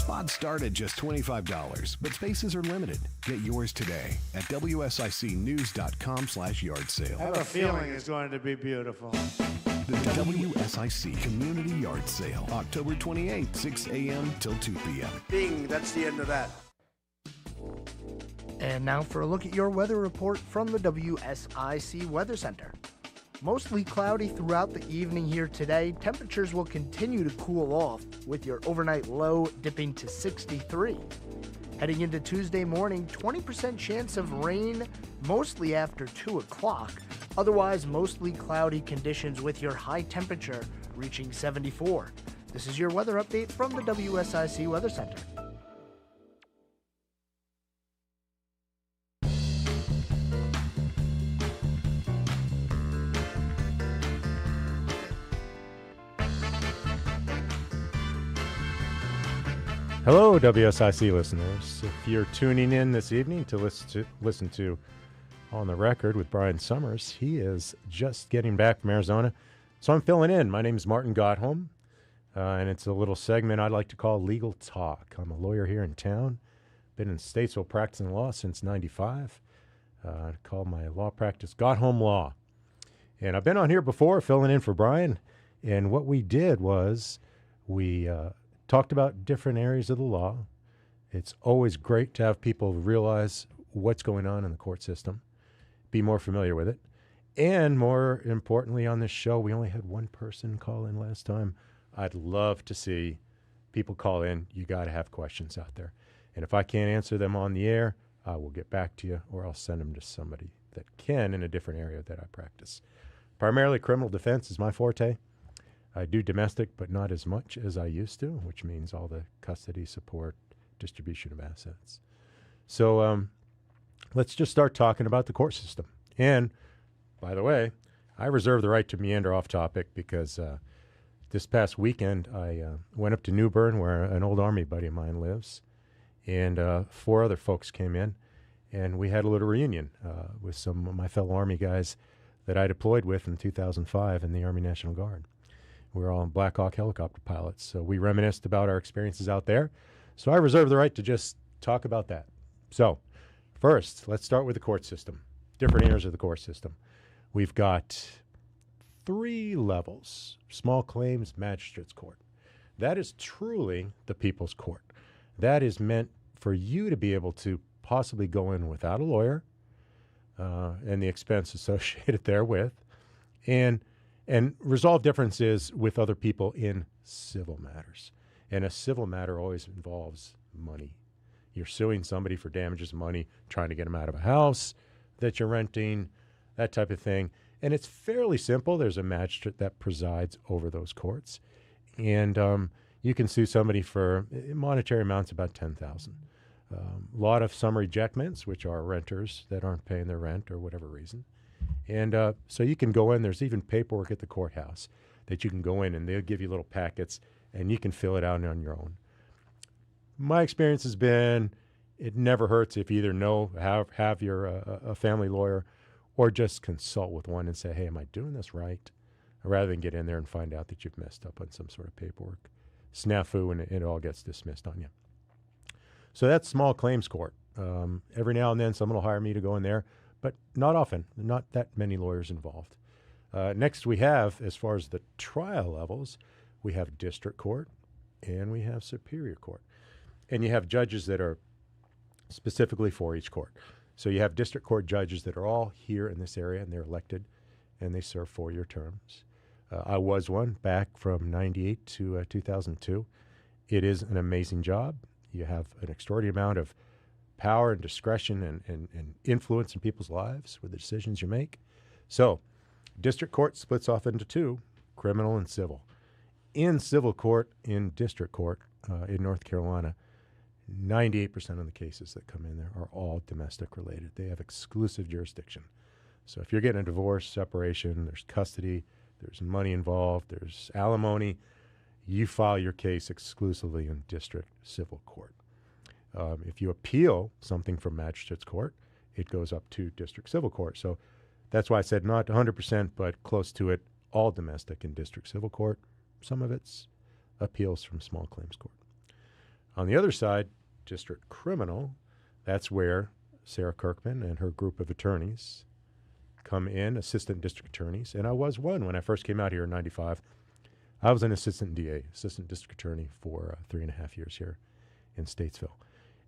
Spots start at just $25, but spaces are limited. Get yours today at WSICnews.com/yard sale. I have a feeling it's going to be beautiful. The WSIC Community Yard Sale, October 28th, 6 a.m. till 2 p.m. Bing, that's the end of that. And now for a look at your weather report from the WSIC Weather Center. Mostly cloudy throughout the evening here today. Temperatures will continue to cool off with your overnight low dipping to 63. Heading into Tuesday morning, 20% chance of rain, mostly after 2 o'clock. Otherwise, mostly cloudy conditions with your high temperature reaching 74. This is your weather update from the WSIC Weather Center. Hello, WSIC listeners. If you're tuning in this evening to listen to On the Record with Brian Summers, he is just getting back from Arizona, so I'm filling in. My name is Martin Gottholm, and it's a little segment I'd like to call Legal Talk. I'm a lawyer here in town, been in Statesville practicing law since '95. I call my law practice Gottholm Law, and I've been on here before filling in for Brian, and what we did was we talked about different areas of the law. It's always great to have people realize what's going on in the court system, be more familiar with it. And more importantly, on this show, we only had one person call in last time. I'd love to see people call in. You got to have questions out there. And if I can't answer them on the air, I will get back to you, or I'll send them to somebody that can in a different area that I practice. Primarily criminal defense is my forte. I do domestic, but not as much as I used to, which means all the custody, support, distribution of assets. So let's just start talking about the court system. And, by the way, I reserve the right to meander off topic because this past weekend I went up to New Bern, where an old Army buddy of mine lives, and 4 other folks came in, and we had a little reunion with some of my fellow Army guys that I deployed with in 2005 in the Army National Guard. We were all Black Hawk helicopter pilots, so we reminisced about our experiences out there. So I reserve the right to just talk about that. So first, let's start with the court system, different areas of the court system. We've got 3 levels: small claims, magistrates court. That is truly the people's court. That is meant for you to be able to possibly go in without a lawyer and the expense associated therewith, and resolve differences with other people in civil matters. And a civil matter always involves money. You're suing somebody for damages, money, trying to get them out of a house that you're renting, that type of thing. And it's fairly simple. There's a magistrate that presides over those courts. And you can sue somebody for monetary amounts about $10,000. A lot of summary ejectments, which are renters that aren't paying their rent or whatever reason. And so you can go in. There's even paperwork at the courthouse that you can go in, and they'll give you little packets, and you can fill it out on your own. My experience has been it never hurts if you either have your a family lawyer, or just consult with one and say, hey, am I doing this right? Rather than get in there and find out that you've messed up on some sort of paperwork snafu, and it all gets dismissed on you. So that's small claims court. Every now and then someone will hire me to go in there, but not often, not that many lawyers involved. Next we have, as far as the trial levels, we have district court and we have superior court. And you have judges that are specifically for each court. So you have district court judges that are all here in this area, and they're elected, and they serve 4-year terms. I was one back from 98 to 2002. It is an amazing job. You have an extraordinary amount of power and discretion and influence in people's lives with the decisions you make. So district court splits off into 2, criminal and civil. In civil court, in district court in North Carolina, 98% of the cases that come in there are all domestic related. They have exclusive jurisdiction. So if you're getting a divorce, separation, there's custody, there's money involved, there's alimony, you file your case exclusively in district civil court. If you appeal something from magistrate's court, it goes up to district civil court. So that's why I said not 100%, but close to it, all domestic in district civil court. Some of it's appeals from small claims court. On the other side, district criminal, that's where Sarah Kirkman and her group of attorneys come in, assistant district attorneys. And I was one when I first came out here in 95. I was an assistant DA, assistant district attorney for 3.5 years here in Statesville.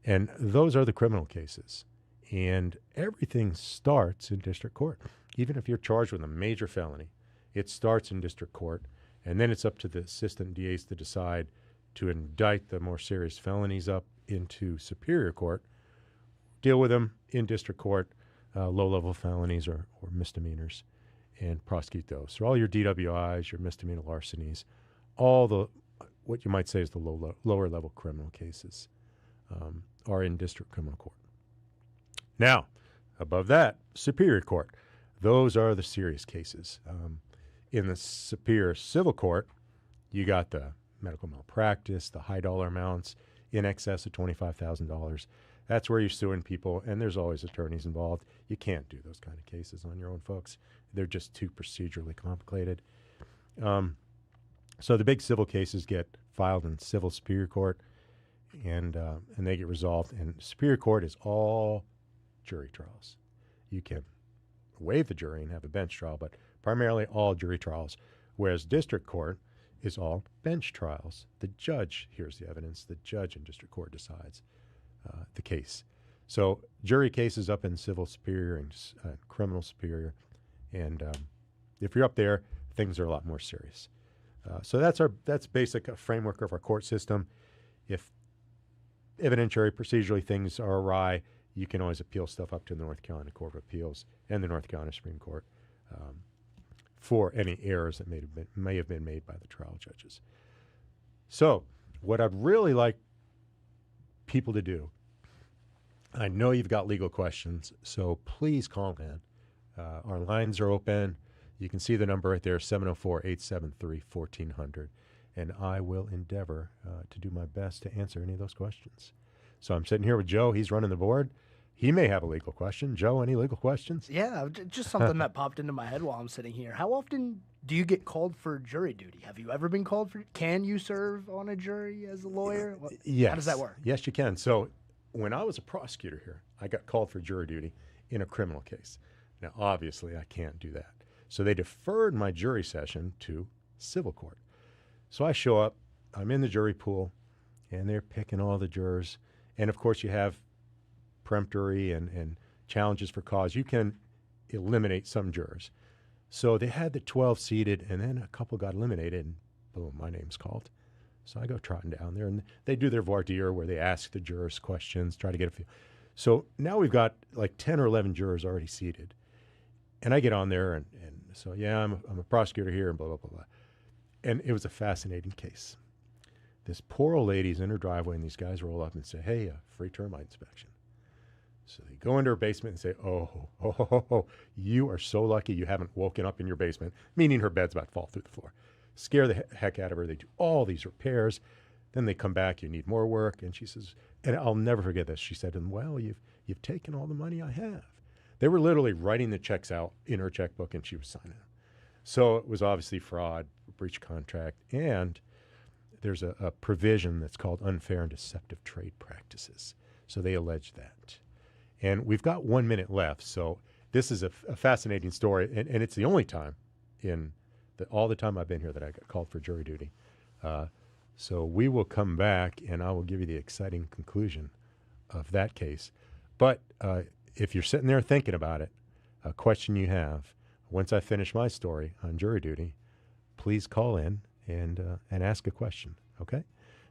And those are the criminal cases. And everything starts in district court. Even if you're charged with a major felony, it starts in district court. And then it's up to the assistant DAs to decide to indict the more serious felonies up into superior court, deal with them in district court, low-level felonies or misdemeanors, and prosecute those. So all your DWIs, your misdemeanor larcenies, all the, what you might say is the lower-level criminal cases are in district criminal court. Now, above that, superior court. Those are the serious cases. In the superior civil court, you got the medical malpractice, the high dollar amounts in excess of $25,000. That's where you're suing people, and there's always attorneys involved. You can't do those kind of cases on your own, folks. They're just too procedurally complicated. So the big civil cases get filed in civil superior court, and they get resolved. And superior court is all jury trials. You can waive the jury and have a bench trial, but primarily all jury trials, whereas district court is all bench trials. The judge hears the evidence. The judge in district court decides the case. So jury cases up in civil superior and criminal superior. And if you're up there, things are a lot more serious. So that's basic framework of our court system. If evidentiary procedurally things are awry, you can always appeal stuff up to the North Carolina Court of Appeals and the North Carolina Supreme Court for any errors that may have been made by the trial judges. So what I'd really like people to do, I know you've got legal questions, so please call in. Our lines are open. You can see the number right there, 704-873-1400, and I will endeavor to do my best to answer any of those questions. So I'm sitting here with Joe. He's running the board. He may have a legal question. Joe, any legal questions? Yeah, just something that popped into my head while I'm sitting here. How often do you get called for jury duty? Have you ever been called for? Can you serve on a jury as a lawyer? Yes. How does that work? Yes, you can. So when I was a prosecutor here, I got called for jury duty in a criminal case. Now, obviously, I can't do that. So they deferred my jury session to civil court. So I show up, I'm in the jury pool, and they're picking all the jurors. And, of course, you have peremptory and challenges for cause. You can eliminate some jurors. So they had the 12 seated, and then a couple got eliminated, and boom, my name's called. So I go trotting down there, and they do their voir dire where they ask the jurors questions, try to get a feel. So now we've got like 10 or 11 jurors already seated. And I get on there, and so, yeah, I'm a prosecutor here, and blah, blah, blah, blah. And it was a fascinating case. This poor old lady's in her driveway, and these guys roll up and say, hey, free termite inspection. So they go into her basement and say, oh, you are so lucky you haven't woken up in your basement, meaning her bed's about to fall through the floor. Scare the heck out of her. They do all these repairs. Then they come back, you need more work. And she says, and I'll never forget this, she said to them, well, you've taken all the money I have. They were literally writing the checks out in her checkbook, and she was signing them. So it was obviously fraud, breach of contract, and there's a provision that's called unfair and deceptive trade practices. So they allege that. And we've got 1 minute left, so this is a fascinating story, and it's the only time in all the time I've been here that I got called for jury duty. So we will come back, and I will give you the exciting conclusion of that case. But if you're sitting there thinking about it, a question you have, once I finish my story on jury duty, please call in and ask a question, okay?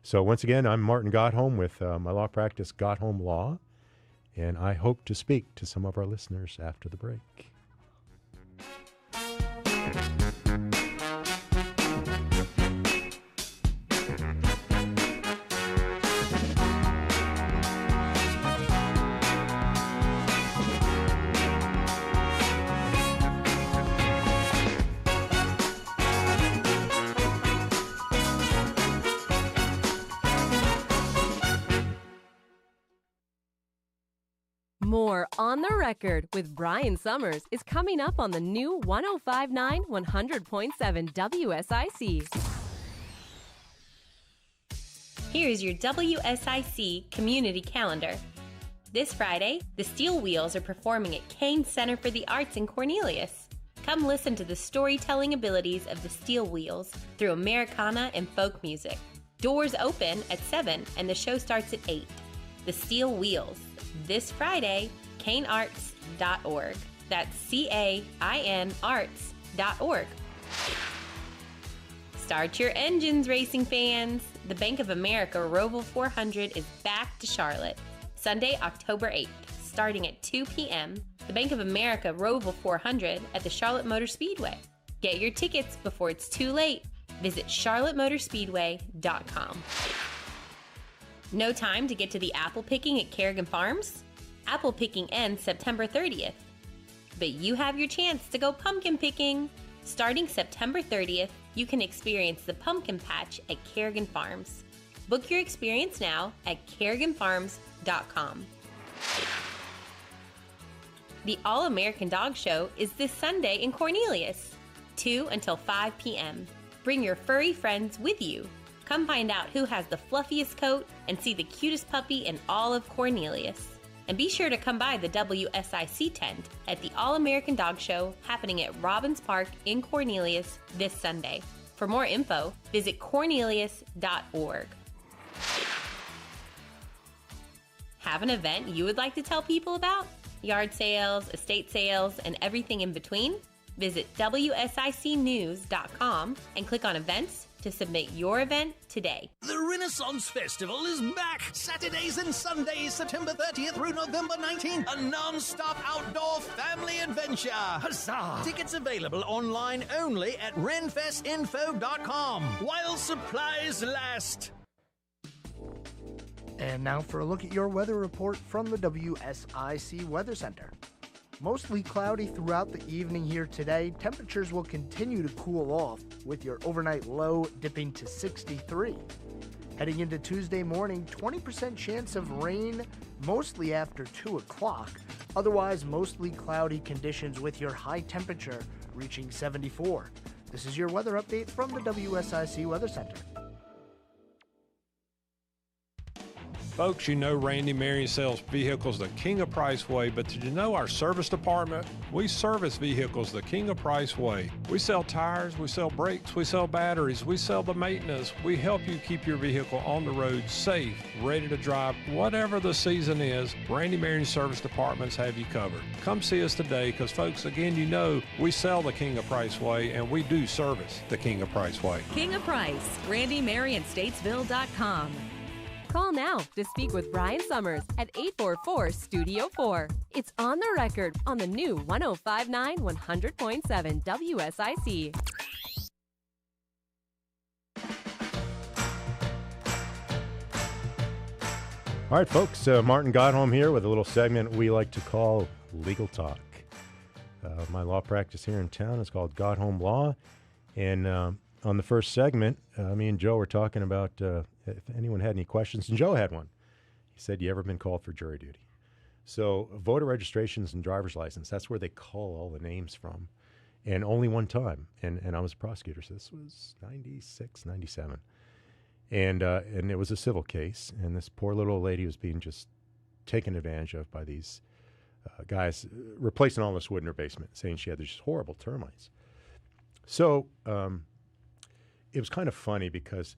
So once again, I'm Martin Gottholm with my law practice, Gottholm Law, and I hope to speak to some of our listeners after the break. More On the Record with Brian Summers is coming up on the new 105.9 100.7 WSIC. Here's your WSIC community calendar. This Friday, the Steel Wheels are performing at Kane Center for the Arts in Cornelius. Come listen to the storytelling abilities of the Steel Wheels through Americana and folk music. Doors open at 7 and the show starts at 8. The Steel Wheels, this Friday, canearts.org. That's CAIN arts.org. Start your engines, racing fans. The Bank of America Roval 400 is back to Charlotte. Sunday, October 8th, starting at 2 p.m. The Bank of America Roval 400 at the Charlotte Motor Speedway. Get your tickets before it's too late. Visit charlottemotorspeedway.com. No time to get to the apple picking at Kerrigan Farms? Apple picking ends September 30th. But you have your chance to go pumpkin picking. Starting September 30th, you can experience the pumpkin patch at Kerrigan Farms. Book your experience now at kerriganfarms.com. The All-American Dog Show is this Sunday in Cornelius, 2 until 5 p.m. Bring your furry friends with you. Come find out who has the fluffiest coat and see the cutest puppy in all of Cornelius. And be sure to come by the WSIC tent at the All-American Dog Show happening at Robbins Park in Cornelius this Sunday. For more info, visit cornelius.org. Have an event you would like to tell people about? Yard sales, estate sales, and everything in between? Visit WSICnews.com and click on events to submit your event today. The Renaissance Festival is back! Saturdays and Sundays, September 30th through November 19th. A non-stop outdoor family adventure. Huzzah! Tickets available online only at renfestinfo.com while supplies last. And now for a look at your weather report from the WSIC Weather Center. Mostly cloudy throughout the evening here today. Temperatures will continue to cool off with your overnight low dipping to 63. Heading into Tuesday morning, 20% chance of rain mostly after 2 o'clock. Otherwise, mostly cloudy conditions with your high temperature reaching 74. This is your weather update from the WSIC Weather Center. Folks, you know Randy Marion sells vehicles the King of Price way, but did you know our service department? We service vehicles the King of Price way. We sell tires, we sell brakes, we sell batteries, we sell the maintenance. We help you keep your vehicle on the road safe, ready to drive. Whatever the season is, Randy Marion service departments have you covered. Come see us today because, folks, again, you know we sell the King of Price way and we do service the King of Price way. King of Price, RandyMarionStatesville.com. Call now to speak with Brian Summers at 844-STUDIO-4. It's on the record on the new 105.9 100.7 WSIC. All right, folks, Martin Godholm here with a little segment we like to call Legal Talk. My law practice here in town is called Godholm Law, and on the first segment, me and Joe were talking about if anyone had any questions, and Joe had one. He said, you ever been called for jury duty? So voter registrations and driver's license, that's where they call all the names from, and only one time. And I was a prosecutor, so this was 96, 97. And it was a civil case, and this poor little lady was being just taken advantage of by these guys, replacing all this wood in her basement, saying she had these horrible termites. So it was kind of funny because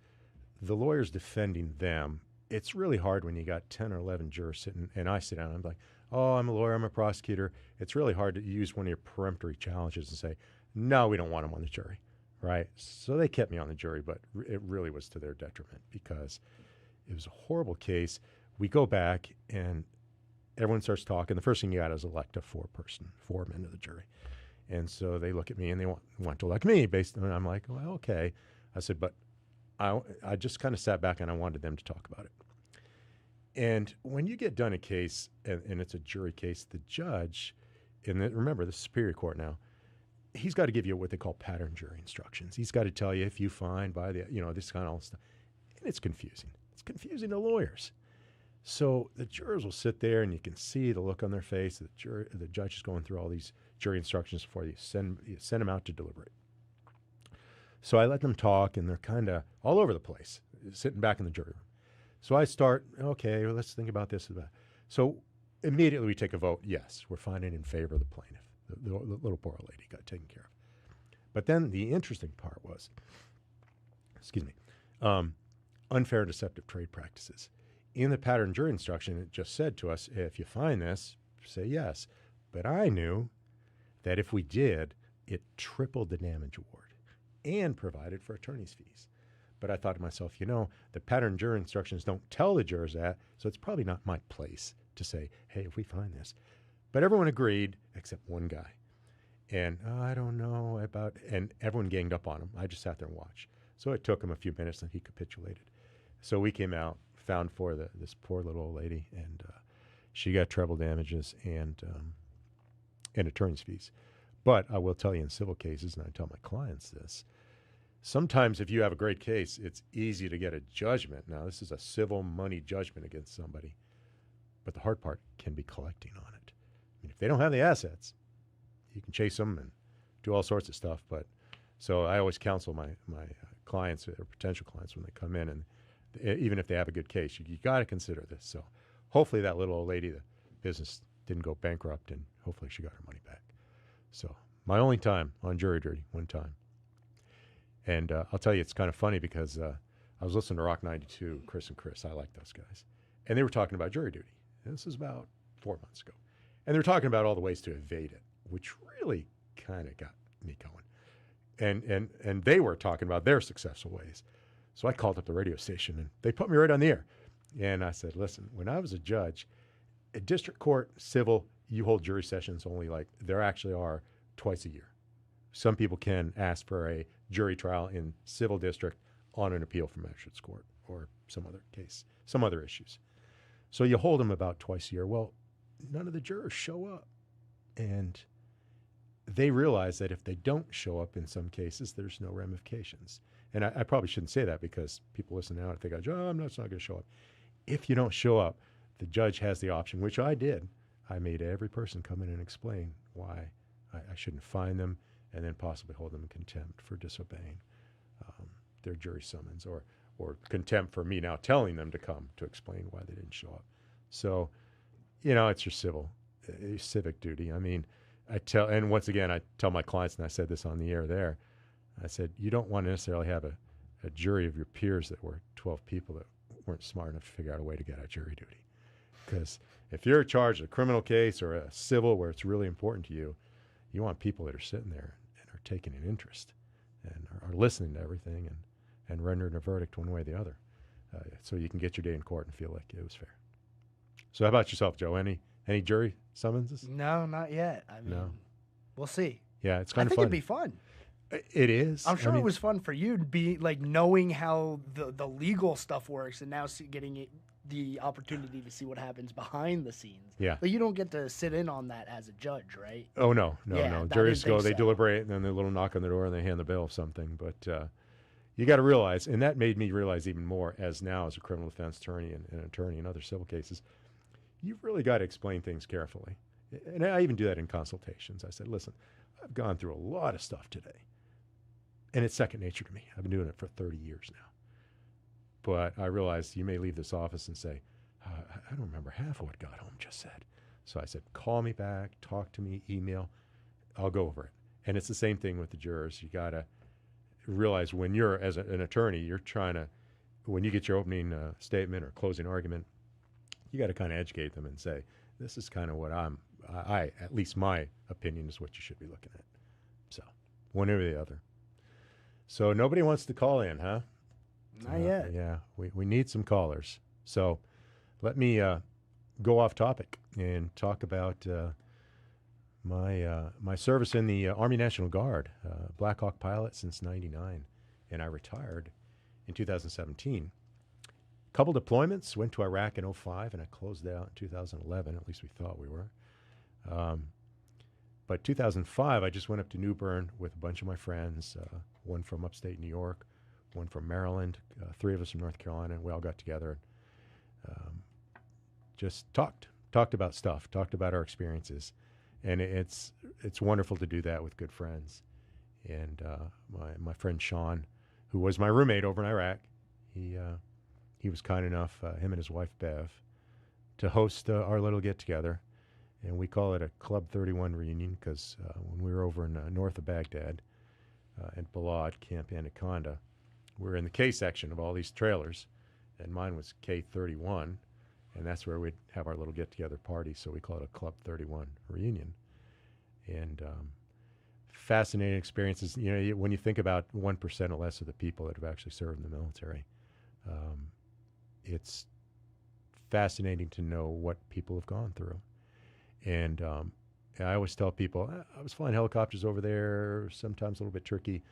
the lawyer's defending them. It's really hard when you got 10 or 11 jurors sitting, and I sit down and I'm like, oh, I'm a lawyer, I'm a prosecutor. It's really hard to use one of your peremptory challenges and say, no, we don't want him on the jury, right? So they kept me on the jury, but it really was to their detriment because it was a horrible case. We go back and everyone starts talking. The first thing you got is elect a four-man to the jury. And so they look at me and they want to elect me based on, I'm like, well, okay. I said, but I just kind of sat back and I wanted them to talk about it. And when you get done a case and it's a jury case, the judge, and remember, this is Superior Court now, he's got to give you what they call pattern jury instructions. He's got to tell you if you find by the, this kind of stuff. And it's confusing. It's confusing to lawyers. So the jurors will sit there and you can see the look on their face. The judge is going through all these jury instructions before you send them out to deliberate. So I let them talk, and they're kind of all over the place, sitting back in the jury room. So I start, okay, well, let's think about this. So immediately we take a vote. Yes, we're finding in favor of the plaintiff. The little poor old lady got taken care of. But then the interesting part was, unfair and deceptive trade practices. In the pattern jury instruction, it just said to us, if you find this, say yes. But I knew that if we did, it tripled the damage award and provided for attorney's fees. But I thought to myself, the pattern jury instructions don't tell the jurors that, so it's probably not my place to say, hey, if we find this. But everyone agreed except one guy. And I don't know about, and everyone ganged up on him. I just sat there and watched. So it took him a few minutes and he capitulated. So we came out, found for this poor little old lady, and she got treble damages and attorney's fees. But I will tell you in civil cases, and I tell my clients this, sometimes if you have a great case, it's easy to get a judgment. Now, this is a civil money judgment against somebody. But the hard part can be collecting on it. I mean, if they don't have the assets, you can chase them and do all sorts of stuff. But so I always counsel my clients or potential clients when they come in, and even if they have a good case, you got to consider this. So hopefully that little old lady, the business didn't go bankrupt, and hopefully she got her money back. So my only time on jury duty, one time. And I'll tell you, it's kind of funny because I was listening to Rock 92, Chris and Chris. I like those guys. And they were talking about jury duty. And this was about 4 months ago. And they were talking about all the ways to evade it, which really kind of got me going. And they were talking about their successful ways. So I called up the radio station, and they put me right on the air. And I said, listen, when I was a judge, a district court, civil, you hold jury sessions only there actually are twice a year. Some people can ask for a jury trial in civil district on an appeal from magistrate's court or some other case, some other issues. So you hold them about twice a year. Well, none of the jurors show up. And they realize that if they don't show up in some cases, there's no ramifications. And I probably shouldn't say that because people listen now and think, oh, I'm not going to show up. If you don't show up, the judge has the option, which I did. I made every person come in and explain why I shouldn't fine them and then possibly hold them in contempt for disobeying their jury summons or contempt for me now telling them to come to explain why they didn't show up. So, it's your civic duty. I mean, and once again, I tell my clients, and I said this on the air there, I said, you don't want to necessarily have a jury of your peers that were 12 people that weren't smart enough to figure out a way to get out of jury duty. Because if you're charged with a criminal case or a civil where it's really important to you, you want people that are sitting there and are taking an interest and are listening to everything and rendering a verdict one way or the other. So you can get your day in court and feel like it was fair. So how about yourself, Joe? Any jury summonses? No, not yet. I mean, we'll see. Yeah, it's kind of fun. fun. It'd be fun. It is. I'm sure it was fun for you to be knowing how the legal stuff works and now getting the opportunity to see what happens behind the scenes. Yeah. But you don't get to sit in on that as a judge, right? Oh, no. Juries go, they so. deliberate, and then they little knock on the door and they hand the bill of something. But you got to realize, and that made me realize even more as a criminal defense attorney and an attorney in other civil cases, you've really got to explain things carefully. And I even do that in consultations. I said, listen, I've gone through a lot of stuff today. And it's second nature to me. I've been doing it for 30 years now. But I realized you may leave this office and say, I don't remember half of what God Home just said. So I said, call me back, talk to me, email. I'll go over it. And it's the same thing with the jurors. You got to realize when you're, as an attorney, you're trying to, when you get your opening statement or closing argument, you got to kind of educate them and say, this is kind of what at least my opinion is what you should be looking at. So one or the other. So nobody wants to call in, huh? Not yet. Yeah, we need some callers. So let me go off topic and talk about my service in the Army National Guard, Black Hawk pilot since '99, and I retired in 2017. Couple deployments, went to Iraq in 2005, and I closed out in 2011. At least we thought we were. But 2005, I just went up to New Bern with a bunch of my friends, one from upstate New York, one from Maryland, 3 of us from North Carolina, and we all got together and just talked about stuff, talked about our experiences. And it's wonderful to do that with good friends. And my friend Sean, who was my roommate over in Iraq, he was kind enough, him and his wife Bev, to host our little get-together. And we call it a Club 31 reunion because when we were over in north of Baghdad at Balad, Camp Anaconda, we were in the K section of all these trailers, and mine was K31, and that's where we'd have our little get-together party, so we call it a Club 31 reunion. And fascinating experiences. You know, when you think about 1% or less of the people that have actually served in the military, it's fascinating to know what people have gone through. And I always tell people, I was flying helicopters over there, sometimes a little bit tricky,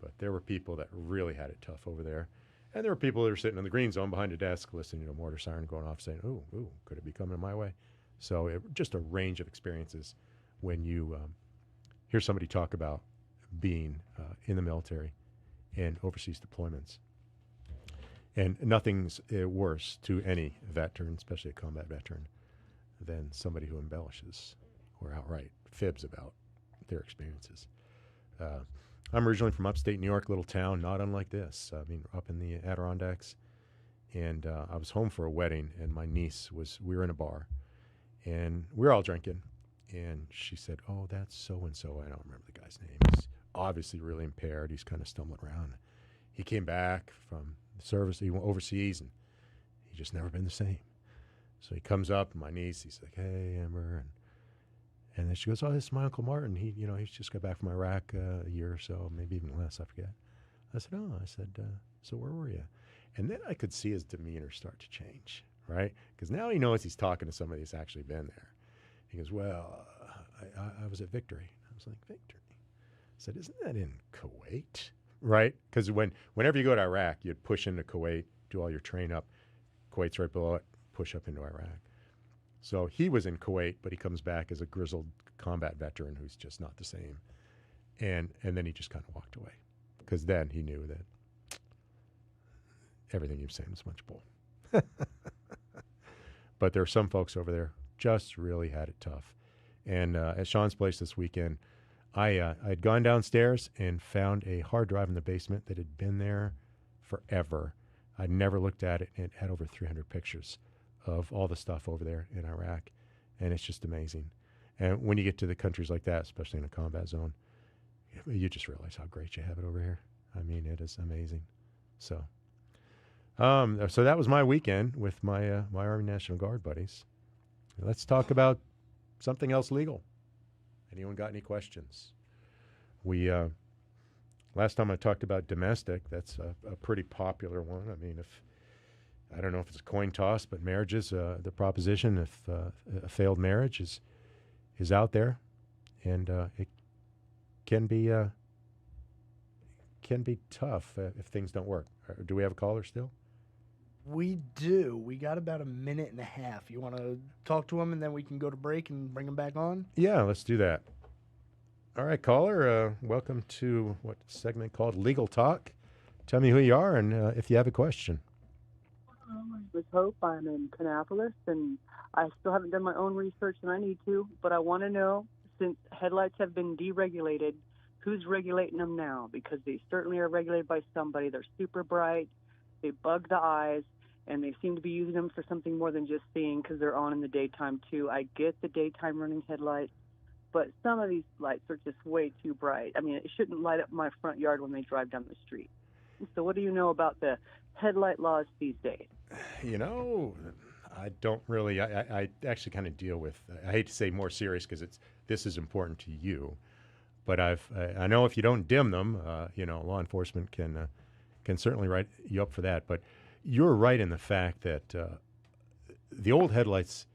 but there were people that really had it tough over there. And there were people that were sitting in the green zone behind a desk listening to a mortar siren going off saying, ooh, could it be coming my way? So just a range of experiences when you hear somebody talk about being in the military and overseas deployments. And nothing's worse to any veteran, especially a combat veteran, than somebody who embellishes or outright fibs about their experiences. I'm originally from upstate New York, little town, not unlike this. I mean, up in the Adirondacks. And I was home for a wedding, and my niece we were in a bar, and we were all drinking. And she said, oh, that's so-and-so. I don't remember the guy's name. He's obviously really impaired. He's kind of stumbling around. He came back from the service. He went overseas, and he's just never been the same. So he comes up, and my niece, he's like, hey, Amber. And then she goes, oh, this is my Uncle Martin. He's just got back from Iraq a year or so, maybe even less, I forget. I said, oh. I said, so where were you? And then I could see his demeanor start to change, right? Because now he knows he's talking to somebody that's actually been there. He goes, well, I was at Victory. I was like, Victory? I said, isn't that in Kuwait? Right? Because whenever you go to Iraq, you'd push into Kuwait, do all your train up. Kuwait's right below it, push up into Iraq. So he was in Kuwait, but he comes back as a grizzled combat veteran who's just not the same. And then he just kind of walked away because then he knew that everything he was saying was a bunch of bull. But there are some folks over there just really had it tough. And at Sean's place this weekend, I'd gone downstairs and found a hard drive in the basement that had been there forever. I'd never looked at it, and it had over 300 pictures of all the stuff over there in Iraq, and it's just amazing. And when you get to the countries like that, especially in a combat zone, you just realize how great you have it over here. I mean, it is amazing. So that was my weekend with my my Army National Guard buddies. Let's talk about something else legal. Anyone got any questions? We last time I talked about domestic. That's a pretty popular one. I mean, I don't know if it's a coin toss, but marriages, the proposition if a failed marriage is out there, and it can be tough if things don't work. Do we have a caller still? We do. We got about a minute and a half. You want to talk to him, and then we can go to break and bring him back on? Yeah, let's do that. All right, caller, welcome to what segment called Legal Talk. Tell me who you are and if you have a question. With Hope, I'm in Kannapolis, and I still haven't done my own research, and I need to, but I want to know, since headlights have been deregulated, who's regulating them now? Because they certainly are regulated by somebody. They're super bright, they bug the eyes, and they seem to be using them for something more than just seeing because they're on in the daytime, too. I get the daytime running headlights, but some of these lights are just way too bright. I mean, it shouldn't light up my front yard when they drive down the street. So what do you know about the headlight laws these days? You know, I don't really. I actually kind of deal with. I hate to say more serious because this is important to you, but I know if you don't dim them, law enforcement can certainly write you up for that. But you're right in the fact that the old headlights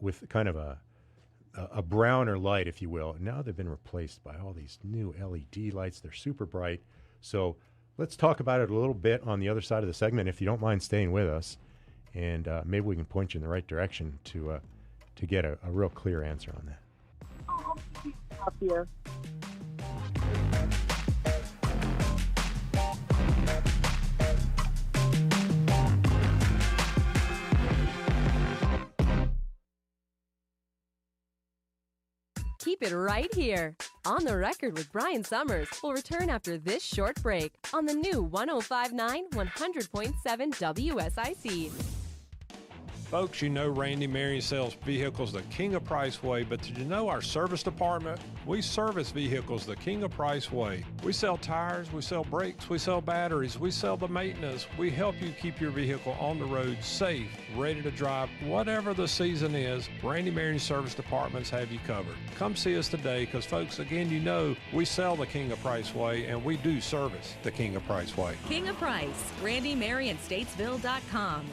with kind of a browner light, if you will, now they've been replaced by all these new LED lights. They're super bright. So let's talk about it a little bit on the other side of the segment, if you don't mind staying with us, and maybe we can point you in the right direction to get a real clear answer on that. Up here. Keep it right here. On the Record with Brian Summers will return after this short break on the new 105.9 100.7 WSIC. Folks, you know Randy Marion sells vehicles the King of Price way, but did you know our service department? We service vehicles the King of Price way. We sell tires, we sell brakes, we sell batteries, we sell the maintenance. We help you keep your vehicle on the road safe, ready to drive, whatever the season is. Randy Marion service departments have you covered. Come see us today because, folks, again, you know we sell the King of Price way and we do service the King of Price way. King of Price, RandyMarionStatesville.com.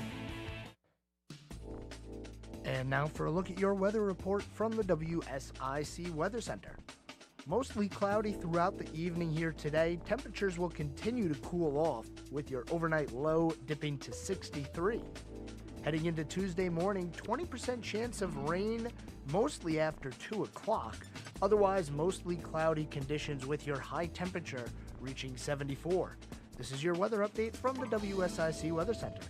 And now for a look at your weather report from the WSIC Weather Center. Mostly cloudy throughout the evening here today. Temperatures will continue to cool off with your overnight low dipping to 63. Heading into Tuesday morning, 20% chance of rain, mostly after 2 o'clock. Otherwise, mostly cloudy conditions with your high temperature reaching 74. This is your weather update from the WSIC Weather Center.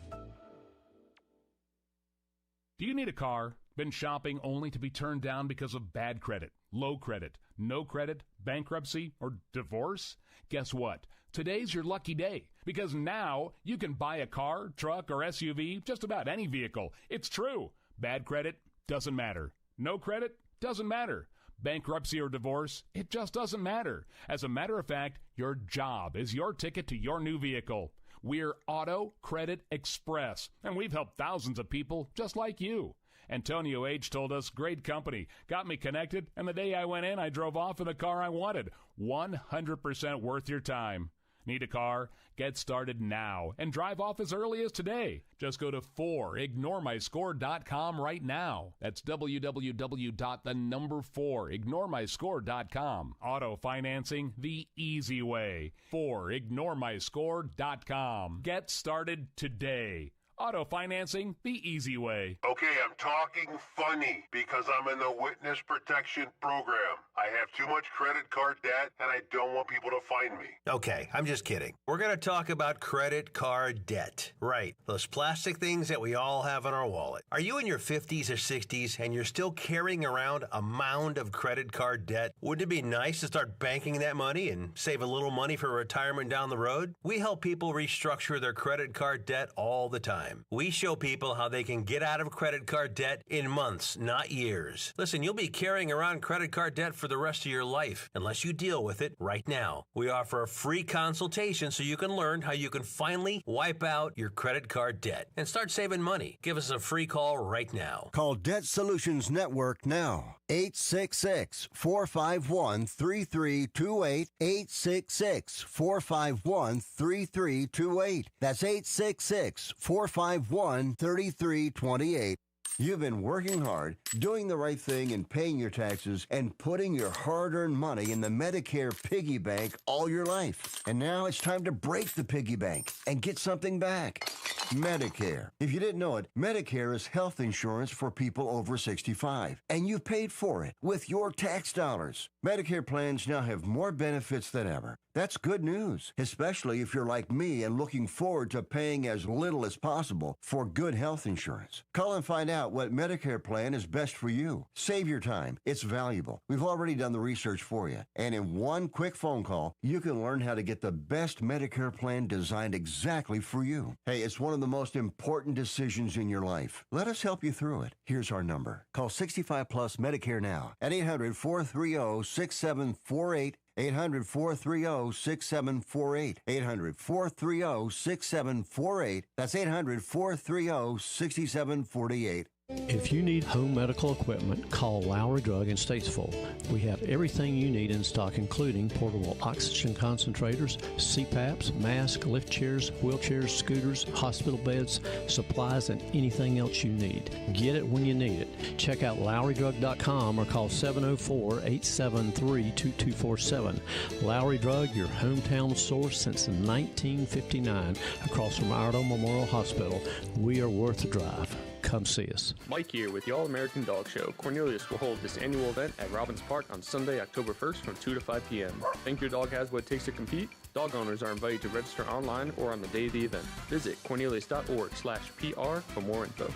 Do you need a car? Been shopping only to be turned down because of bad credit, low credit, no credit, bankruptcy, or divorce? Guess what? Today's your lucky day because now you can buy a car, truck, or SUV, just about any vehicle. It's true. Bad credit doesn't matter. No credit doesn't matter. Bankruptcy or divorce, it just doesn't matter. As a matter of fact, your job is your ticket to your new vehicle. We're Auto Credit Express, and we've helped thousands of people just like you. Antonio H. told us, great company, got me connected, and the day I went in, I drove off in the car I wanted. 100% worth your time. Need a car? Get started now and drive off as early as today. Just go to 4ignoremyscore.com right now. That's www.4ignoremyscore.com. Auto financing the easy way. 4ignoremyscore.com. Get started today. Auto financing the easy way. Okay, I'm talking funny because I'm in the witness protection program. I have too much credit card debt and I don't want people to find me. Okay, I'm just kidding. We're going to talk about credit card debt. Right, those plastic things that we all have in our wallet. Are you in your 50s or 60s and you're still carrying around a mound of credit card debt? Wouldn't it be nice to start banking that money and save a little money for retirement down the road? We help people restructure their credit card debt all the time. We show people how they can get out of credit card debt in months, not years. Listen, you'll be carrying around credit card debt for the rest of your life unless you deal with it right now. We offer a free consultation so you can learn how you can finally wipe out your credit card debt and start saving money. Give us a free call right now. Call Debt Solutions Network now. 866-451-3328. 866-451-3328. That's 866-451-3328. You've been working hard, doing the right thing and paying your taxes and putting your hard-earned money in the Medicare piggy bank all your life. And now it's time to break the piggy bank and get something back. Medicare. If you didn't know it, Medicare is health insurance for people over 65. And you paid for it with your tax dollars. Medicare plans now have more benefits than ever. That's good news, especially if you're like me and looking forward to paying as little as possible for good health insurance. Call and find out what Medicare plan is best for you. Save your time. It's valuable. We've already done the research for you. And in one quick phone call, you can learn how to get the best Medicare plan designed exactly for you. Hey, it's one of the most important decisions in your life. Let us help you through it. Here's our number. Call 65 Plus Medicare now at 800-430-6748. 800-430-6748. 800-430-6748. That's 800-430-6748. If you need home medical equipment, call Lowry Drug in Statesville. We have everything you need in stock, including portable oxygen concentrators, CPAPs, masks, lift chairs, wheelchairs, scooters, hospital beds, supplies, and anything else you need. Get it when you need it. Check out LowryDrug.com or call 704-873-2247. Lowry Drug, your hometown source since 1959, across from Iredell Memorial Hospital. We are worth the drive. Come see us. Mike here with the All-American Dog Show. Cornelius will hold this annual event at Robbins Park on Sunday, October 1st from 2 to 5 p.m. Think your dog has what it takes to compete? Dog owners are invited to register online or on the day of the event. Visit cornelius.org/PR for more info.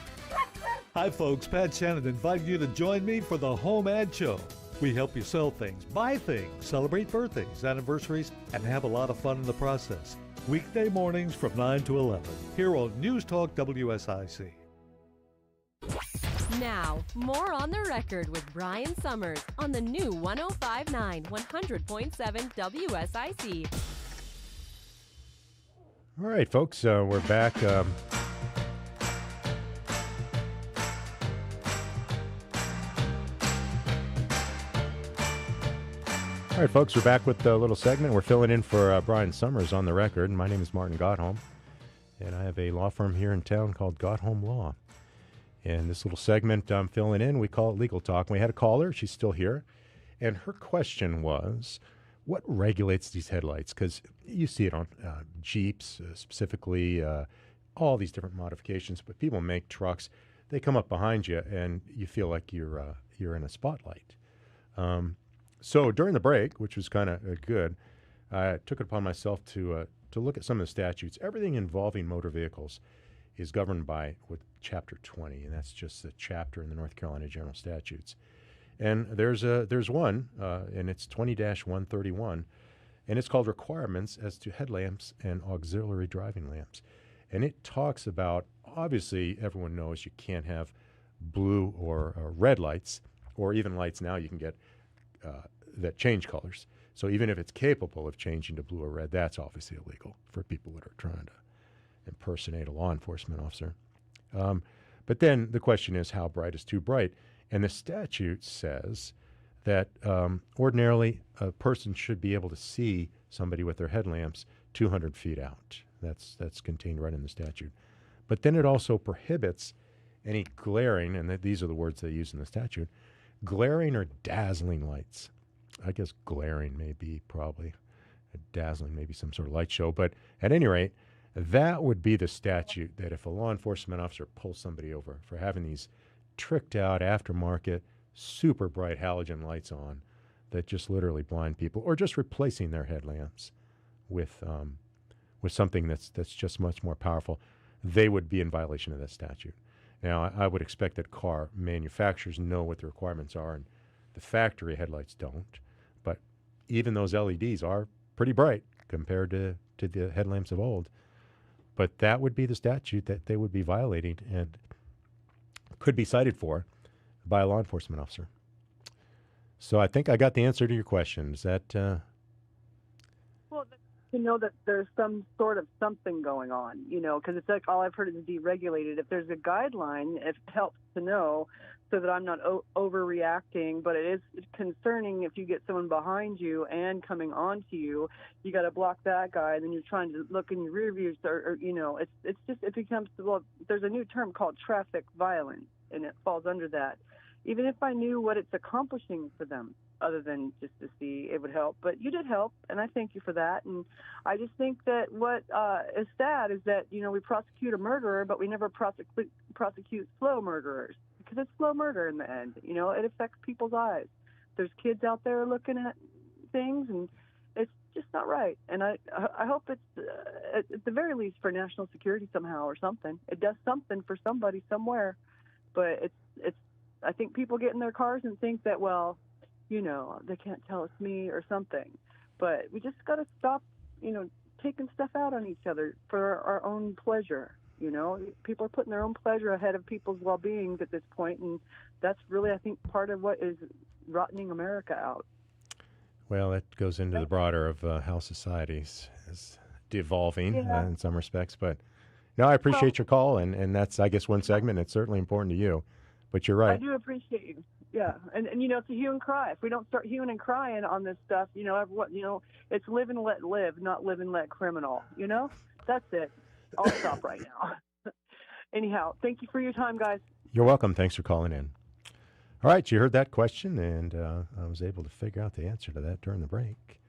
Hi folks, Pat Shannon inviting you to join me for the Home Ad Show. We help you sell things, buy things, celebrate birthdays, anniversaries, and have a lot of fun in the process. Weekday mornings from 9 to 11, here on News Talk WSIC. Now, more On the Record with Brian Summers on the new 105.9 100.7 WSIC. All right, folks, we're back. All right, folks, we're back with a little segment. We're filling in for Brian Summers on the record. My name is Martin Gottholm, and I have a law firm here in town called Gottholm Law. And this little segment I'm filling in, we call it Legal Talk. We had a caller. She's still here. And her question was, what regulates these headlights? Because you see it on Jeeps, specifically, all these different modifications. But people make trucks. They come up behind you, and you feel like you're in a spotlight. So during the break, which was kind of good, I took it upon myself to look at some of the statutes. Everything involving motor vehicles is governed by what Chapter 20, and that's just the chapter in the North Carolina General Statutes. And there's one, and it's 20-131, and it's called Requirements as to Headlamps and Auxiliary Driving Lamps. And it talks about, obviously, everyone knows you can't have blue or red lights, or even lights now you can get that change colors. So even if it's capable of changing to blue or red, that's obviously illegal for people that are trying to impersonate a law enforcement officer. But then the question is, how bright is too bright? And the statute says that ordinarily a person should be able to see somebody with their headlamps 200 feet out. That's contained right in the statute. But then it also prohibits any glaring, and these are the words they use in the statute, glaring or dazzling lights. I guess glaring may be probably, dazzling maybe some sort of light show. But at any rate, that would be the statute that if a law enforcement officer pulls somebody over for having these tricked out aftermarket super bright halogen lights on that just literally blind people, or just replacing their headlamps with something that's just much more powerful, they would be in violation of that statute. Now, I would expect that car manufacturers know what the requirements are, and the factory headlights don't. But even those LEDs are pretty bright compared to the headlamps of old. But that would be the statute that they would be violating and could be cited for by a law enforcement officer. So I think I got the answer to your question. Is that... Well, to know that there's some sort of something going on, because it's like all I've heard is deregulated. If there's a guideline, it helps to know so that I'm not overreacting, but it is concerning if you get someone behind you and coming onto you, you got to block that guy, and then you're trying to look in your rear views, or it's just, it becomes, well, there's a new term called traffic violence, and it falls under that. Even if I knew what it's accomplishing for them, other than just to see, it would help. But you did help, and I thank you for that. And I just think that what is sad is that, we prosecute a murderer, but we never prosecute slow murderers, because it's slow murder in the end. It affects people's eyes. There's kids out there looking at things, and it's just not right. And I hope it's, at the very least, for national security somehow or something. It does something for somebody somewhere. But it's I think people get in their cars and think that, well, they can't tell it's me or something. But we just got to stop, taking stuff out on each other for our own pleasure. People are putting their own pleasure ahead of people's well-being at this point, and that's really, I think, part of what is rotting America out. Well, that goes into the broader of how society is devolving in some respects. But no, I appreciate your call, and that's, I guess, one segment. It's certainly important to you. But you're right. I do appreciate you. Yeah, and it's a hue and cry. If we don't start hewing and crying on this stuff, it's live and let live, not live and let criminal. That's it. I'll stop right now. Anyhow, thank you for your time, guys. You're welcome. Thanks for calling in. All right, you heard that question, and I was able to figure out the answer to that during the break.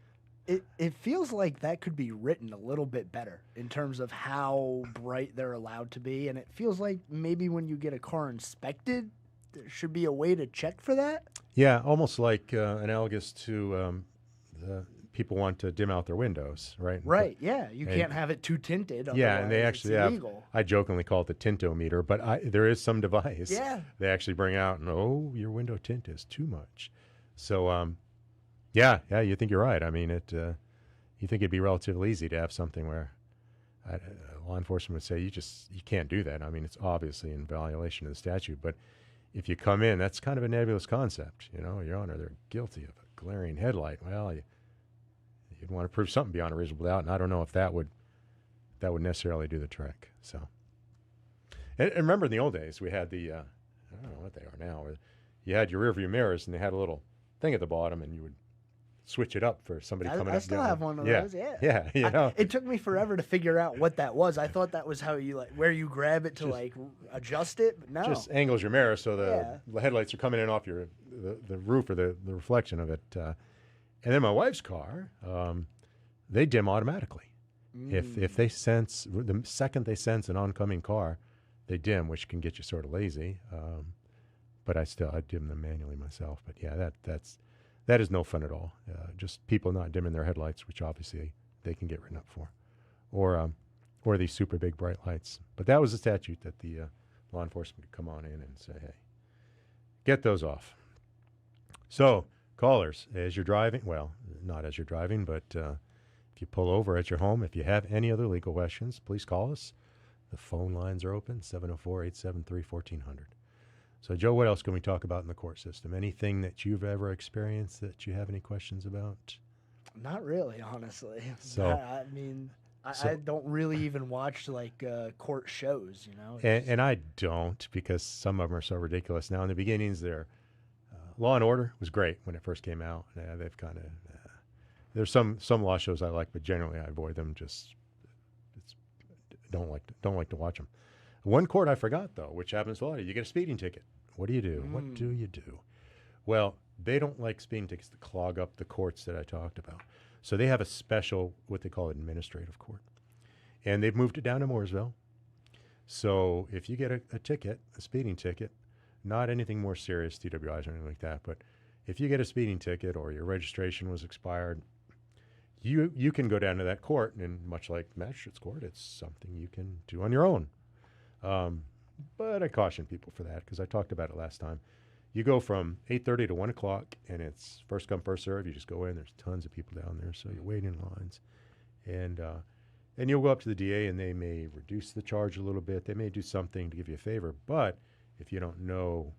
It feels like that could be written a little bit better in terms of how bright they're allowed to be, and it feels like maybe when you get a car inspected, there should be a way to check for that. Yeah, almost like analogous to the people want to dim out their windows, right? Right, yeah. You can't have it too tinted. Yeah, and they actually have, illegal. I jokingly call it the tintometer, but there is some device they actually bring out, and your window tint is too much. So, yeah, you think you're right. I mean, you think it'd be relatively easy to have something where law enforcement would say you can't do that. I mean, it's obviously in violation of the statute. But if you come in, that's kind of a nebulous concept. Your Honor, they're guilty of a glaring headlight. Well, you'd want to prove something beyond a reasonable doubt, and I don't know if that would necessarily do the trick. So, and remember in the old days we had the I don't know what they are now. Where you had your rearview mirrors, and they had a little thing at the bottom, and you would switch it up for somebody coming up. I still have one of those. Yeah. It took me forever to figure out what that was. I thought that was how you where you grab it to adjust it, but no. Just angles your mirror so the headlights are coming in off the roof or the reflection of it. And then my wife's car, they dim automatically. If they sense, the second they sense an oncoming car, they dim, which can get you sort of lazy. But I dim them manually myself. But yeah, that is no fun at all. Just people not dimming their headlights, which obviously they can get written up for, or these super big bright lights. But that was a statute that the law enforcement could come on in and say, hey, get those off. So callers, as you're driving, well, not as you're driving, but if you pull over at your home, if you have any other legal questions, please call us. The phone lines are open, 704-873-1400. So, Joe, what else can we talk about in the court system? Anything that you've ever experienced that you have any questions about? Not really, honestly. So, I mean, I don't really even watch court shows, And I don't, because some of them are so ridiculous. Now, in the beginnings, Law and Order was great when it first came out. They've kind of there's some law shows I like, but generally I avoid them. Don't like to watch them. One court I forgot, though, which happens a lot. You get a speeding ticket. What do you do? What do you do? Well, they don't like speeding tickets to clog up the courts that I talked about. So they have a special, what they call administrative court. And they've moved it down to Mooresville. So if you get a ticket, a speeding ticket, not anything more serious, DWIs or anything like that, but if you get a speeding ticket or your registration was expired, you can go down to that court, and much like magistrate's court, it's something you can do on your own. But I caution people for that because I talked about it last time. You go from 8:30 to 1 o'clock, and it's first come, first serve. You just go in. There's tons of people down there, so you're waiting in lines. And you'll go up to the DA, and they may reduce the charge a little bit. They may do something to give you a favor. But if you don't know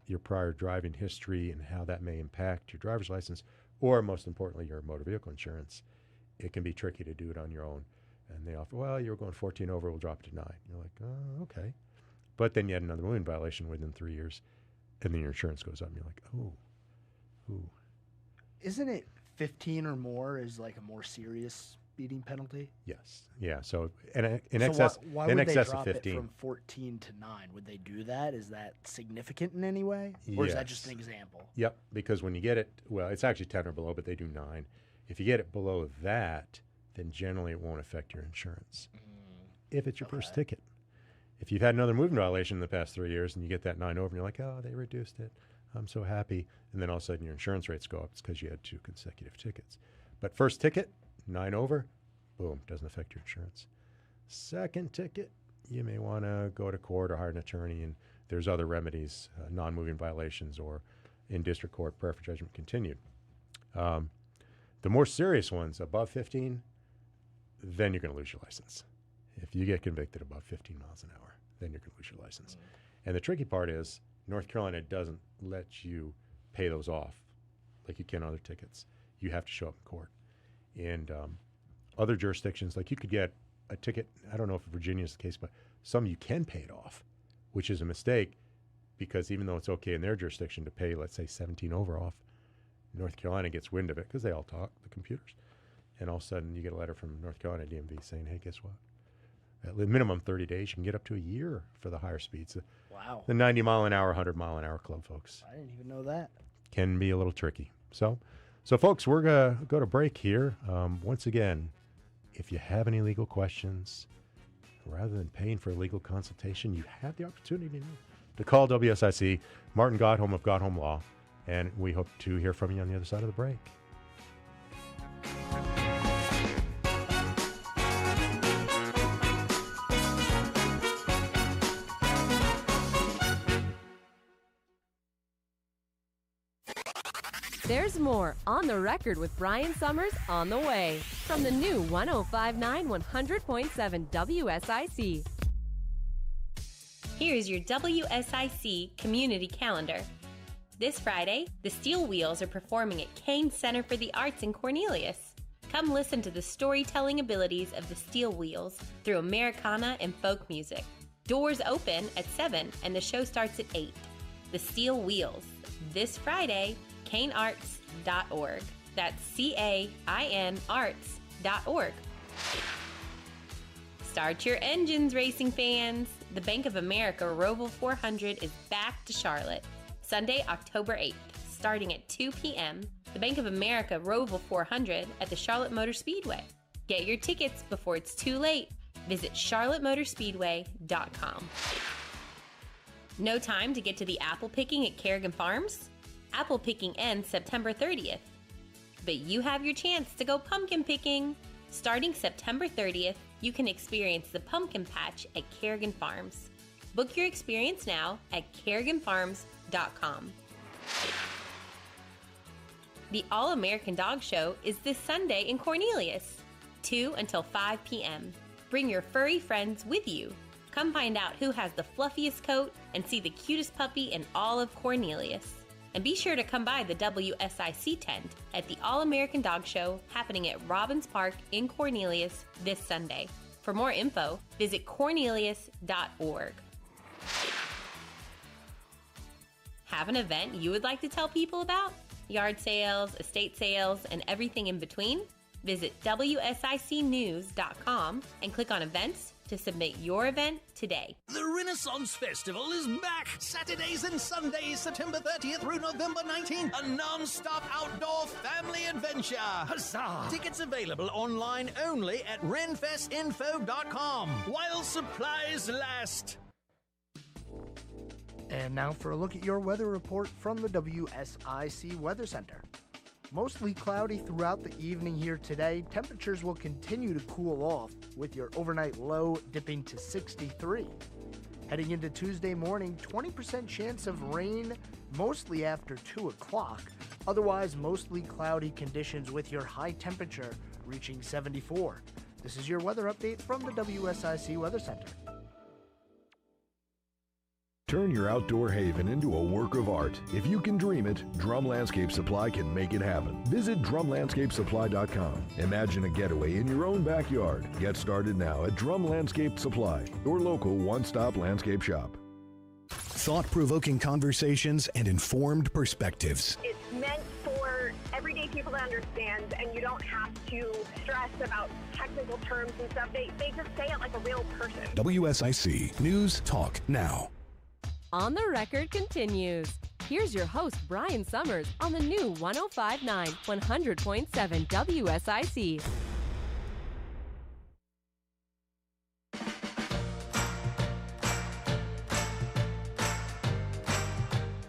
your prior driving history and how that may impact your driver's license, or most importantly, your motor vehicle insurance, it can be tricky to do it on your own. And they offer, well, you were going 14 over, we'll drop it to 9. You're like, oh, okay. But then you had another moving violation within 3 years, and then your insurance goes up, and you're like, ooh. Isn't it 15 or more is like a more serious speeding penalty? Yes. Yeah. So in excess, why in would excess they drop of 15. it from 14 to 9? Would they do that? Is that significant in any way? Or is that just an example? Yep. Because when you get it, well, it's actually 10 or below, but they do 9. If you get it below that, then generally it won't affect your insurance. If it's your first ticket. If you've had another moving violation in the past 3 years and you get that 9 over and you're like, oh, they reduced it, I'm so happy. And then all of a sudden your insurance rates go up. It's because you had 2 consecutive tickets. But first ticket, 9 over, boom, doesn't affect your insurance. Second ticket, you may want to go to court or hire an attorney, and there's other remedies, non-moving violations, or in district court, prayer for judgment continued. The more serious ones, above 15, then you're going to lose your license. If you get convicted above 15 miles an hour, then you're going to lose your license. And the tricky part is North Carolina doesn't let you pay those off like you can on other tickets. You have to show up in court. And other jurisdictions, like you could get a ticket, I don't know if Virginia is the case, but some you can pay it off, which is a mistake because even though it's okay in their jurisdiction to pay, let's say, 17 over off, North Carolina gets wind of it because they all talk, the computers. And all of a sudden you get a letter from North Carolina DMV saying, hey, guess what? At minimum 30 days, you can get up to a year for the higher speeds. Wow. The 90 mile an hour, 100 mile an hour club, folks. I didn't even know that. Can be a little tricky. So folks, we're going to go to break here. Once again, if you have any legal questions, rather than paying for a legal consultation, you have the opportunity to call WSIC, Martin Godholm of Godholm Law, and we hope to hear from you on the other side of the break. There's more On the Record with Brian Summers on the way from the new 105.9 100.7 WSIC. Here's your WSIC community calendar. This Friday, the Steel Wheels are performing at Kane Center for the Arts in Cornelius. Come listen to the storytelling abilities of the Steel Wheels through Americana and folk music. Doors open at 7 and the show starts at 8. The Steel Wheels, this Friday, canearts.org. That's CAIN arts.org. Start your engines, racing fans. The Bank of America Roval 400 is back to Charlotte. Sunday, October 8th, starting at 2 p.m. The Bank of America Roval 400 at the Charlotte Motor Speedway. Get your tickets before it's too late. Visit charlottemotorspeedway.com. No time to get to the apple picking at Kerrigan Farms? Apple picking ends September 30th. But you have your chance to go pumpkin picking. Starting September 30th, you can experience the pumpkin patch at Kerrigan Farms. Book your experience now at kerriganfarms.com. The All-American Dog Show is this Sunday in Cornelius, 2 until 5 p.m. Bring your furry friends with you. Come find out who has the fluffiest coat and see the cutest puppy in all of Cornelius. And be sure to come by the WSIC tent at the All-American Dog Show happening at Robbins Park in Cornelius this Sunday. For more info, visit cornelius.org. Have an event you would like to tell people about? Yard sales, estate sales, and everything in between? Visit WSICnews.com and click on events to submit your event today. The Renaissance Festival is back. Saturdays and Sundays, September 30th through November 19th. A non-stop outdoor family adventure. Huzzah! Tickets available online only at renfestinfo.com while supplies last. And now for a look at your weather report from the WSIC Weather Center. Mostly cloudy throughout the evening here today. Temperatures will continue to cool off with your overnight low dipping to 63. Heading into Tuesday morning, 20% chance of rain mostly after 2 o'clock. Otherwise, mostly cloudy conditions with your high temperature reaching 74. This is your weather update from the WSIC Weather Center. Turn your outdoor haven into a work of art. If you can dream it, Drum Landscape Supply can make it happen. Visit drumlandscapesupply.com. Imagine a getaway in your own backyard. Get started now at Drum Landscape Supply, your local one-stop landscape shop. Thought-provoking conversations and informed perspectives. It's meant for everyday people to understand, and you don't have to stress about technical terms and stuff. They just say it like a real person. WSIC News Talk Now. On the Record continues. Here's your host, Brian Summers, on the new 105.9 100.7 WSIC.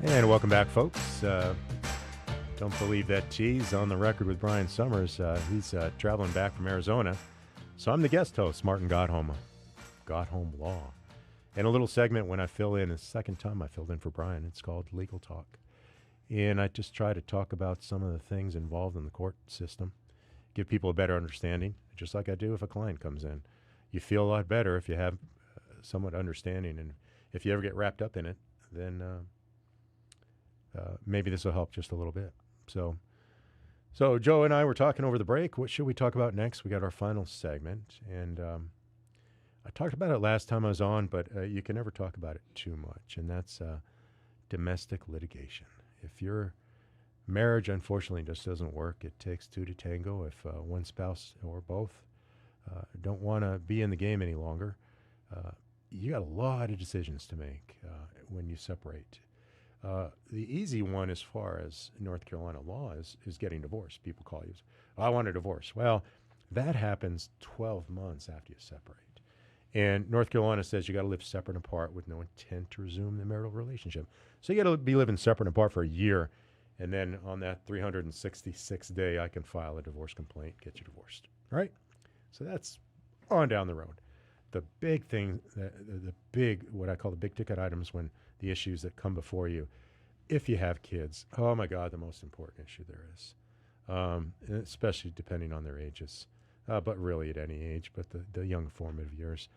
And welcome back, folks. Don't believe that tease. On the Record with Brian Summers. He's traveling back from Arizona. So I'm the guest host, Martin Godhome Law. And a little segment when I fill in, the second time I filled in for Brian, it's called Legal Talk. And I just try to talk about some of the things involved in the court system, give people a better understanding, just like I do if a client comes in. You feel a lot better if you have somewhat understanding, and if you ever get wrapped up in it, then maybe this will help just a little bit. So Joe and I were talking over the break. What should we talk about next? We got our final segment, and I talked about it last time I was on, but you can never talk about it too much, and that's domestic litigation. If your marriage, unfortunately, just doesn't work, it takes two to tango. If one spouse or both don't want to be in the game any longer, you got a lot of decisions to make when you separate. The easy one as far as North Carolina law is getting divorced. People call you, I want a divorce. Well, that happens 12 months after you separate. And North Carolina says you got to live separate and apart with no intent to resume the marital relationship. So you got to be living separate and apart for a year. And then on that 366th day, I can file a divorce complaint, get you divorced. Right? So that's on down the road. The big thing, the big, what I call the big ticket items when the issues that come before you, if you have kids, oh my God, the most important issue there is, especially depending on their ages, but really at any age, but the young formative years,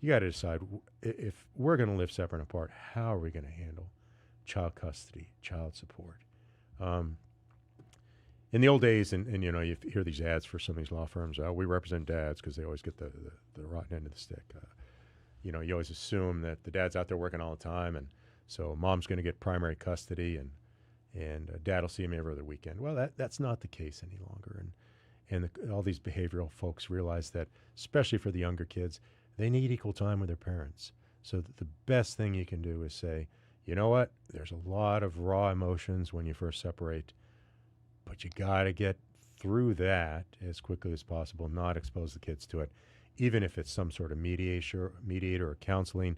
you got to decide if we're going to live separate and apart, how are we going to handle child custody, child support? In the old days, and you know, you hear these ads for some of these law firms, we represent dads because they always get the rotten end of the stick. You know, you always assume that the dad's out there working all the time, and so mom's going to get primary custody, and dad will see him every other weekend. Well, that's not the case any longer, and all these behavioral folks realize that, especially for the younger kids, they need equal time with their parents. So the best thing you can do is say, you know what, there's a lot of raw emotions when you first separate, but you got to get through that as quickly as possible, not expose the kids to it. Even if it's some sort of mediator or counseling,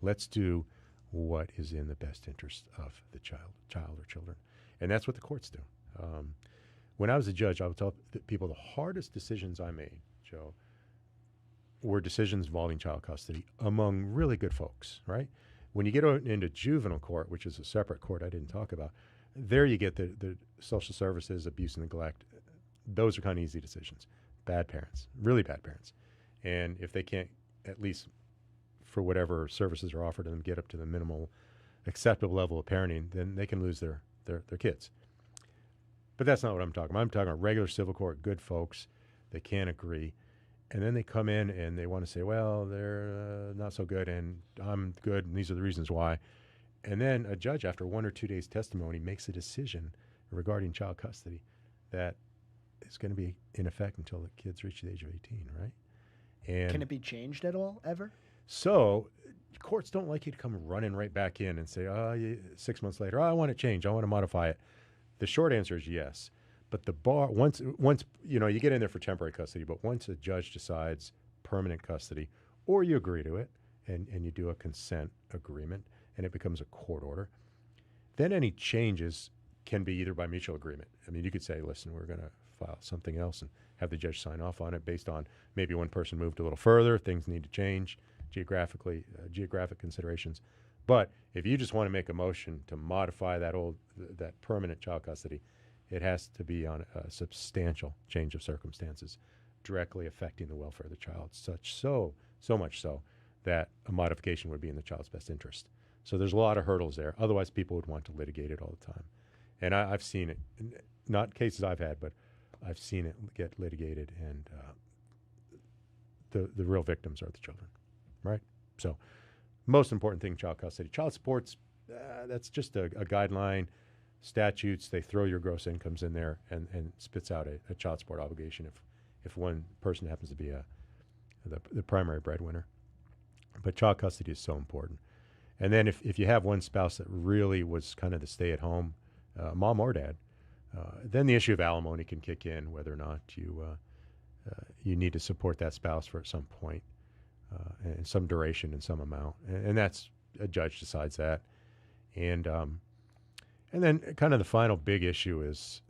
let's do what is in the best interest of the child or children. And that's what the courts do. When I was a judge, I would tell people the hardest decisions I made, Joe, were decisions involving child custody among really good folks, right? When you get into juvenile court, which is a separate court I didn't talk about, there you get the social services, abuse and neglect. Those are kind of easy decisions. Bad parents, really bad parents. And if they can't, at least for whatever services are offered to them, get up to the minimal acceptable level of parenting, then they can lose their kids. But that's not what I'm talking about. I'm talking about regular civil court, good folks. They can't agree. And then they come in and they want to say, well, they're not so good and I'm good and these are the reasons why. And then a judge, after 1 or 2 days testimony, makes a decision regarding child custody that is going to be in effect until the kids reach the age of 18, right? And can it be changed at all, ever? So courts don't like you to come running right back in and say, 6 months later, I want to change, I want to modify it. The short answer is yes. But the bar, once you know, you get in there for temporary custody, but once a judge decides permanent custody, or you agree to it and you do a consent agreement and it becomes a court order, then any changes can be either by mutual agreement. I mean, you could say, listen, we're going to file something else and have the judge sign off on it based on maybe one person moved a little further, things need to change geographic considerations. But if you just want to make a motion to modify that permanent child custody, it has to be on a substantial change of circumstances directly affecting the welfare of the child, so much so that a modification would be in the child's best interest. So there's a lot of hurdles there. Otherwise, people would want to litigate it all the time. And I've seen it, not cases I've had, but I've seen it get litigated, and the real victims are the children, right? So most important thing, child custody. Child support's, that's just a guideline. Statutes, they throw your gross incomes in there and spits out a child support obligation if one person happens to be the primary breadwinner. But child custody is so important. And then if you have one spouse that really was kind of the stay-at-home, mom or dad, then the issue of alimony can kick in, whether or not you need to support that spouse for at some point, in some duration and some amount. And that's, a judge decides that. And then kind of the final big issue is,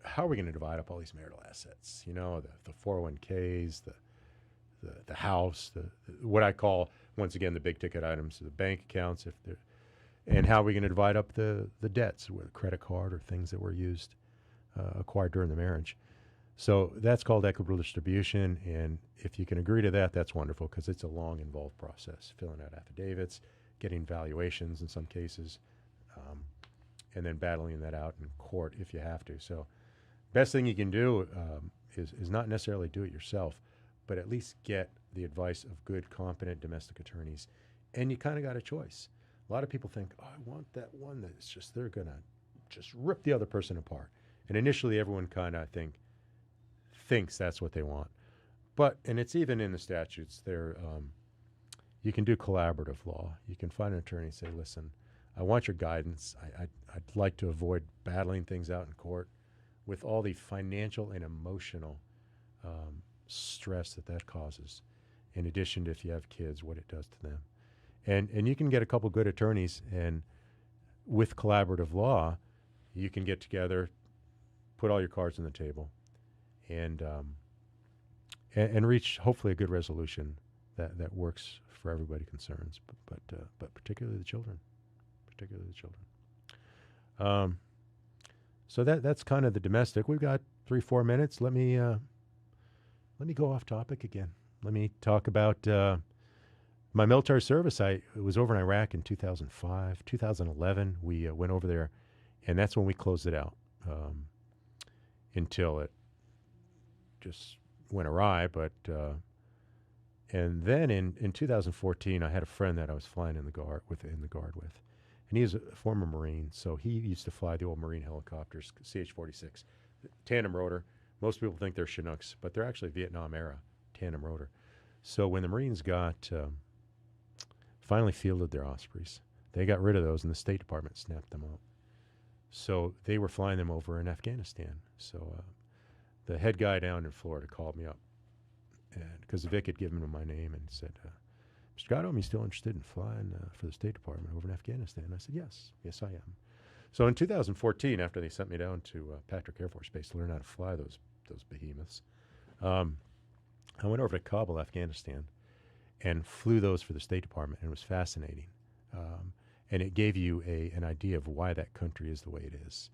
how are we going to divide up all these marital assets? You know, the 401ks, the house, what I call, once again, the big ticket items, the bank accounts, and how are we going to divide up the debts, with credit card or things that were used, acquired during the marriage. So that's called equitable distribution, and if you can agree to that, that's wonderful, because it's a long, involved process, filling out affidavits, getting valuations in some cases, and then battling that out in court if you have to. So best thing you can do is not necessarily do it yourself, but at least get the advice of good, competent domestic attorneys, and you kind of got a choice. A lot of people think, I want that one that's just, they're going to just rip the other person apart. And initially everyone kind of thinks that's what they want. But, and it's even in the statutes, you can do collaborative law. You can find an attorney and say, listen, I want your guidance. I'd like to avoid battling things out in court with all the financial and emotional stress that causes, in addition to, if you have kids, what it does to them. And you can get a couple good attorneys, and with collaborative law, you can get together, put all your cards on the table, and reach hopefully a good resolution that works for everybody concerned, but particularly the children. So that's kind of the domestic. We've got 3-4 minutes. Let me go off topic again. Let me talk about my military service. I was over in Iraq in 2005, 2011. We went over there, and that's when we closed it out until it just went awry. But and then in 2014, I had a friend that I was flying in the guard with, and he is a former Marine. So he used to fly the old Marine helicopters, CH-46, tandem rotor. Most people think they're Chinooks, but they're actually Vietnam era tandem rotor. So when the Marines got finally fielded their Ospreys, they got rid of those, and the State Department snapped them up. So they were flying them over in Afghanistan. So the head guy down in Florida called me up, because Vic had given him my name and said, Mr. Gatto, are you still interested in flying for the State Department over in Afghanistan? I said, yes, I am. So in 2014, after they sent me down to Patrick Air Force Base to learn how to fly those behemoths, I went over to Kabul, Afghanistan, and flew those for the State Department, and it was fascinating. And it gave you an idea of why that country is the way it is.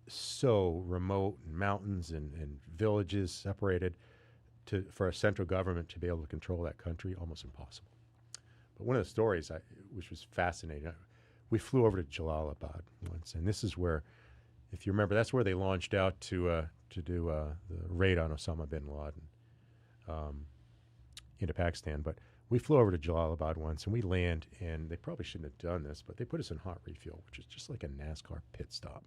So remote, and mountains and villages separated. For a central government to be able to control that country, almost impossible. But one of the stories, which was fascinating, we flew over to Jalalabad once, and this is where, if you remember, that's where they launched out to do the raid on Osama bin Laden into Pakistan. But we flew over to Jalalabad once, and we land, and they probably shouldn't have done this, but they put us in hot refuel, which is just like a NASCAR pit stop.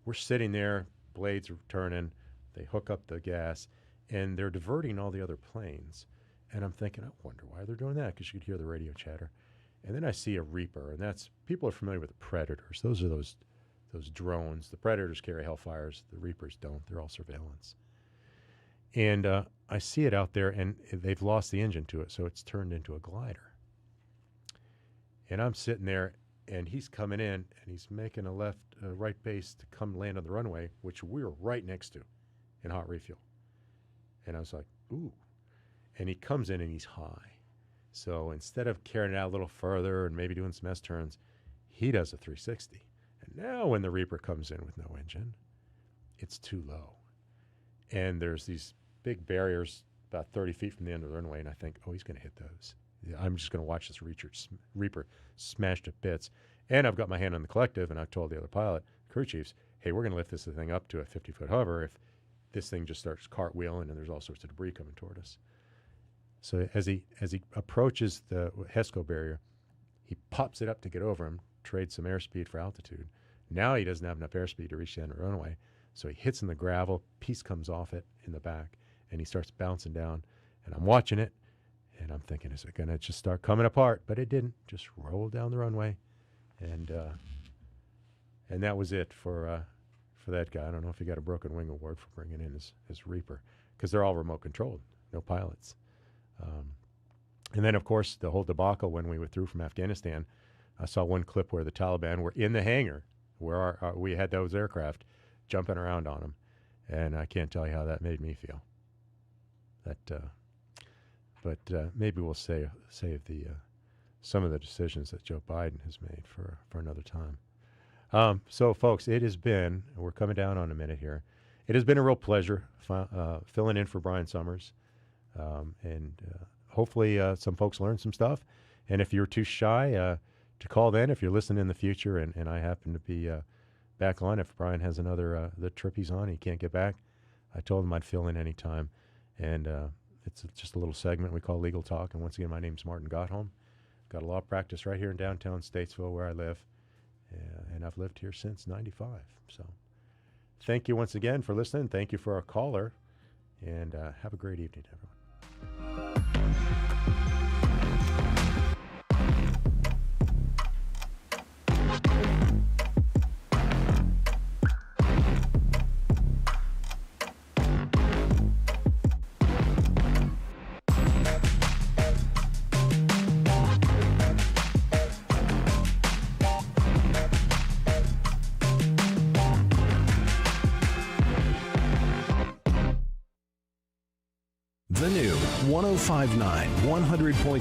We're sitting there, blades are turning, they hook up the gas, and they're diverting all the other planes. And I'm thinking, I wonder why they're doing that, because you could hear the radio chatter. And then I see a Reaper, and that's, people are familiar with the Predators. Those are those drones. The Predators carry Hellfires. The Reapers don't. They're all surveillance. And I see it out there, and they've lost the engine to it, so it's turned into a glider. And I'm sitting there, and he's coming in, and he's making a right base to come land on the runway, which we were right next to in hot refuel. And I was like, ooh. And he comes in and he's high. So instead of carrying it out a little further and maybe doing some S-turns, he does a 360. And now when the Reaper comes in with no engine, it's too low. And there's these big barriers about 30 feet from the end of the runway, and I think, oh, he's going to hit those. I'm just going to watch this Reaper smash to bits. And I've got my hand on the collective, and I've told the other pilot, crew chiefs, hey, we're going to lift this thing up to a 50-foot hover if this thing just starts cartwheeling and there's all sorts of debris coming toward us. So as he approaches the HESCO barrier, he pops it up to get over him, trades some airspeed for altitude. Now he doesn't have enough airspeed to reach the end of the runway, so he hits in the gravel, piece comes off it in the back, and he starts bouncing down. And I'm watching it, and I'm thinking, is it going to just start coming apart? But it didn't. Just rolled down the runway, and that was it for that guy. I don't know if he got a broken wing award for bringing in his Reaper, because they're all remote controlled, no pilots. And then, of course, the whole debacle when we withdrew from Afghanistan, I saw one clip where the Taliban were in the hangar where we had those aircraft jumping around on them, and I can't tell you how that made me feel. But maybe we'll save the some of the decisions that Joe Biden has made for another time. So, folks, it has been, we're coming down on a minute here, it has been a real pleasure filling in for Brian Summers. And hopefully some folks learned some stuff. And if you're too shy to call then, if you're listening in the future and I happen to be back on, if Brian has another the trip he's on, he can't get back, I told him I'd fill in any time. And it's just a little segment we call Legal Talk. And once again, my name's Martin Gottholm. Got a law practice right here in downtown Statesville where I live. And I've lived here since '95. So thank you once again for listening. Thank you for our caller. And have a great evening, everyone. The new 105.9 100.7